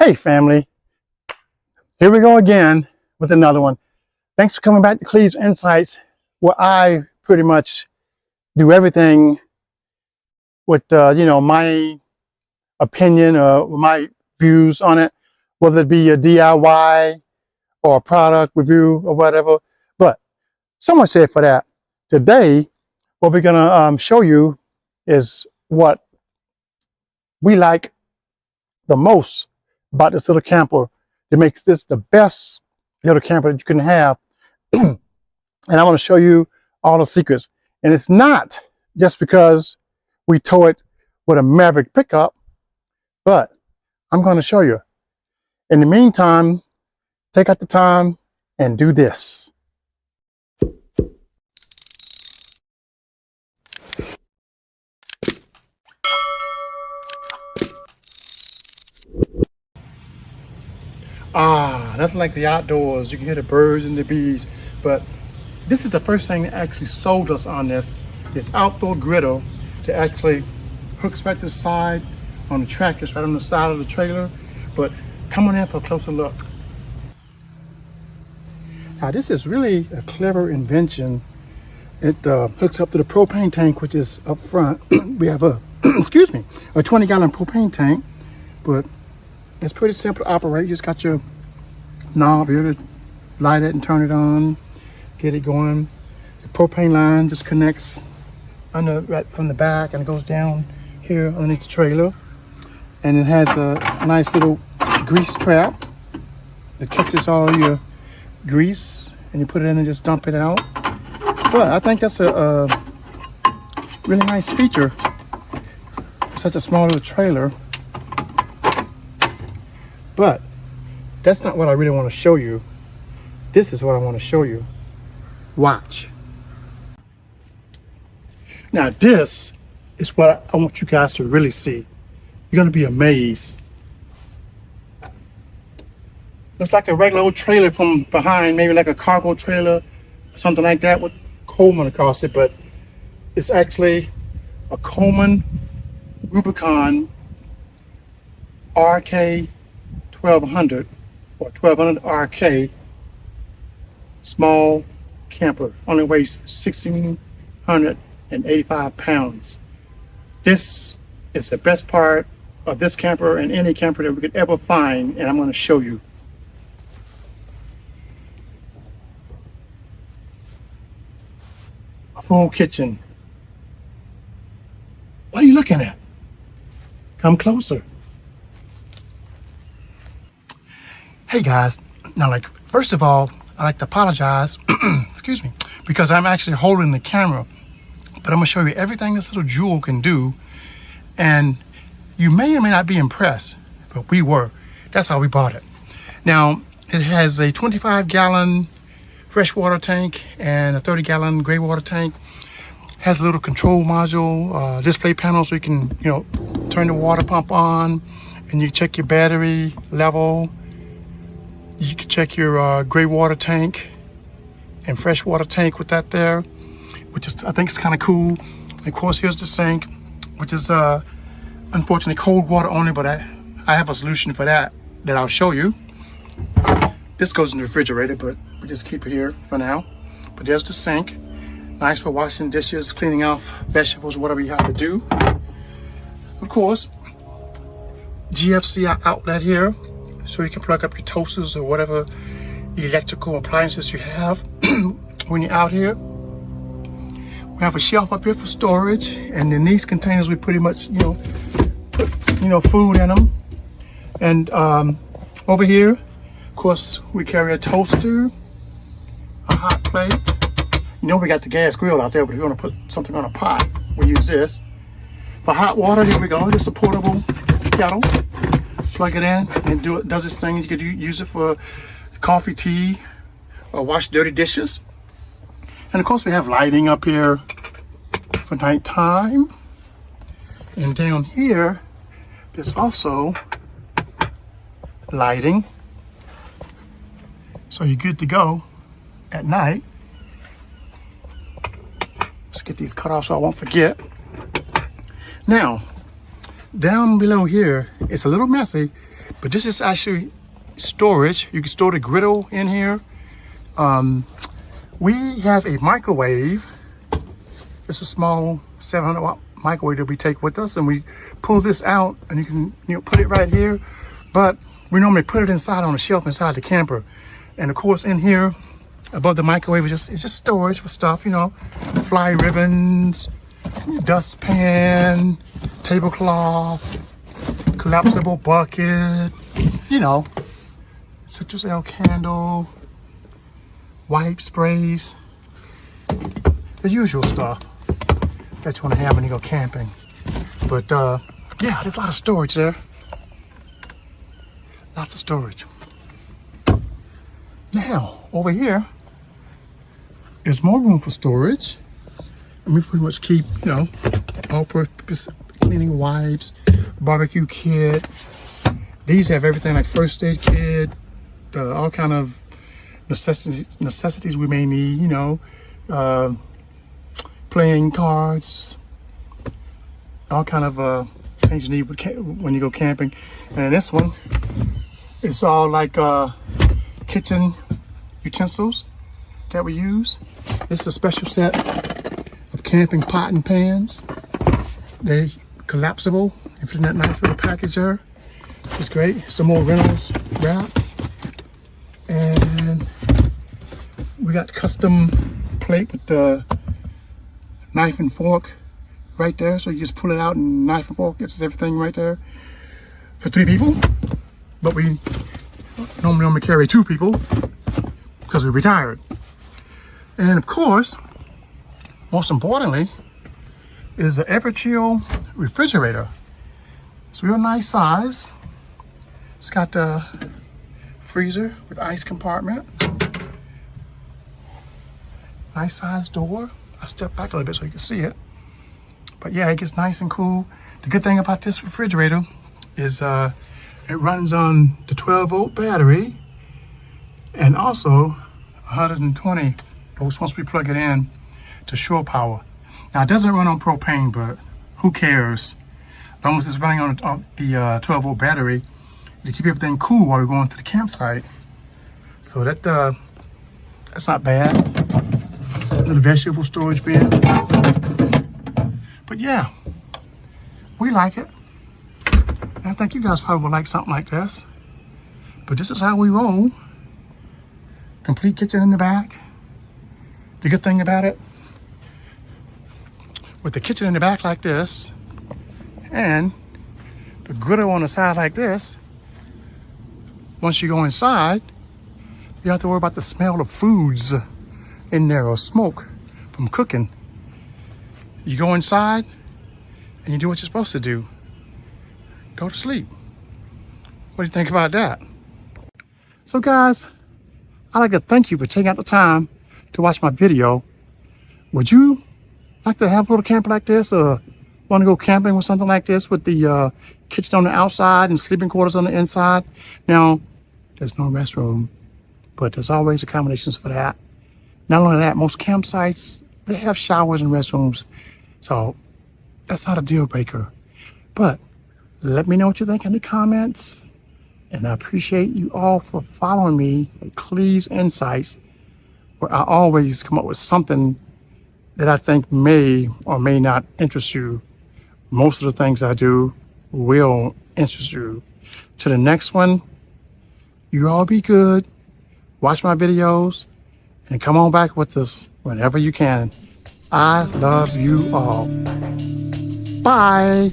Hey family, here we go again with another one. Thanks for coming back to Cleve's Insights, where I pretty much do everything with my opinion or my views on it, whether it be a DIY or a product review or whatever. But so much said for that. Today, what we're gonna show you is what we like the most about this little camper that makes this the best little camper that you can have. And I want to show you all the secrets. And it's not just because we tow it with a Maverick pickup, but I'm going to show you. In the meantime, take out the time and do this. Nothing like the outdoors. You can hear the birds and the bees, but this is the first thing that actually sold us on this outdoor griddle that actually hooks right to the side on the track. It's right on the side of the trailer. But come on in for a closer look. Now this is really a clever invention. It hooks up to the propane tank, which is up front. We have a excuse me, a 20-gallon propane tank, but it's pretty simple to operate. You just got your knob here to light it and turn it on, get it going. The propane line just connects right from the back and it goes down here underneath the trailer. And it has a nice little grease trap that catches all your grease, and you put it in and just dump it out. But I think that's a really nice feature for such a small little trailer. But that's not what I really want to show you. This is what I want to show you. Watch. Now this is what I want you guys to really see. You're going to be amazed. Looks like a regular old trailer from behind, maybe like a cargo trailer or something like that with Coleman across it, but it's actually a Coleman Rubicon RK 1200 or 1200 RK small camper. Only weighs 1,685 pounds. This is the best part of this camper and any camper that we could ever find, and I'm going to show you. A full kitchen. What are you looking at? Come closer. Hey guys, now first of all, I like to apologize, excuse me, because I'm actually holding the camera, but I'm gonna show you everything this little jewel can do, and you may or may not be impressed, but we were. That's how we bought it. Now, it has a 25-gallon freshwater tank and a 30-gallon gray water tank. Has a little control module, display panel, so you can, turn the water pump on, and you check your battery level. You can check your gray water tank and fresh water tank with that there, which is, I think, is kind of cool. And of course, here's the sink, which is unfortunately cold water only, but I have a solution for that I'll show you. This goes in the refrigerator, but we just keep it here for now. But there's the sink, nice for washing dishes, cleaning off vegetables, whatever you have to do. Of course, GFC outlet here, so you can plug up your toasters or whatever electrical appliances you have when you're out here. We have a shelf up here for storage, and in these containers we pretty much put food in them. And over here, of course, we carry a toaster, a hot plate. We got the gas grill out there, but if you want to put something on a pot, we use this. For hot water, here we go, just a portable kettle. Plug it in and does its thing. You could use it for coffee, tea, or wash dirty dishes. And of course, we have lighting up here for nighttime. And down here, there's also lighting, so you're good to go at night. Let's get these cut off so I won't forget. Now, down below here, it's a little messy, But this is actually storage. You can store the griddle in here. We have a microwave. It's a small 700-watt microwave that we take with us, and we pull this out, and you can put it right here. But we normally put it inside on a shelf inside the camper. And of course, in here above the microwave, it's just storage for stuff, fly ribbons, dustpan, tablecloth, collapsible bucket, citrus L candle, wipe sprays, the usual stuff that you want to have when you go camping. But yeah, there's a lot of storage there. Lots of storage. Now, over here, there's more room for storage. And we pretty much keep, all-purpose cleaning wipes, barbecue kit. These have everything like first aid kit, all kind of necessities we may need, playing cards, all kind of things you need when you go camping. And this one, it's all like kitchen utensils that we use. This is a special set of camping pot and pans. They're collapsible and fit in that nice little package there. Which is great. Some more Reynolds wrap. And we got custom plate with the knife and fork right there. So you just pull it out and knife and fork gets everything right there for 3 people. But we normally carry 2 people because we're retired. And of course, most importantly, is an Everchill refrigerator. It's a real nice size. It's got the freezer with ice compartment. Nice size door. I step back a little bit so you can see it. But yeah, it gets nice and cool. The good thing about this refrigerator is it runs on the 12-volt battery and also 120 volts once we plug it in to shore power. Now it doesn't run on propane, but who cares? As long as it's running on the 12-volt battery to keep everything cool while we're going to the campsite. So that's not bad. Little vegetable storage bin. But yeah, we like it. And I think you guys probably would like something like this. But this is how we roll. Complete kitchen in the back. The good thing about it, with the kitchen in the back like this, and the griddle on the side like this, once you go inside, you don't have to worry about the smell of foods in there or smoke from cooking. You go inside and you do what you're supposed to do. Go to sleep. What do you think about that? So guys, I'd like to thank you for taking out the time to watch my video. Would you like to have a little camper like this, or want to go camping with something like this with the kitchen on the outside and sleeping quarters on the inside? Now, there's no restroom, but there's always accommodations for that. Not only that, most campsites, they have showers and restrooms, so that's not a deal breaker. But let me know what you think in the comments, and I appreciate you all for following me at Clee's Insights, where I always come up with something that I think may or may not interest you. Most of the things I do will interest you. To the next one, you all be good, watch my videos, and come on back with us whenever you can. I love you all. Bye.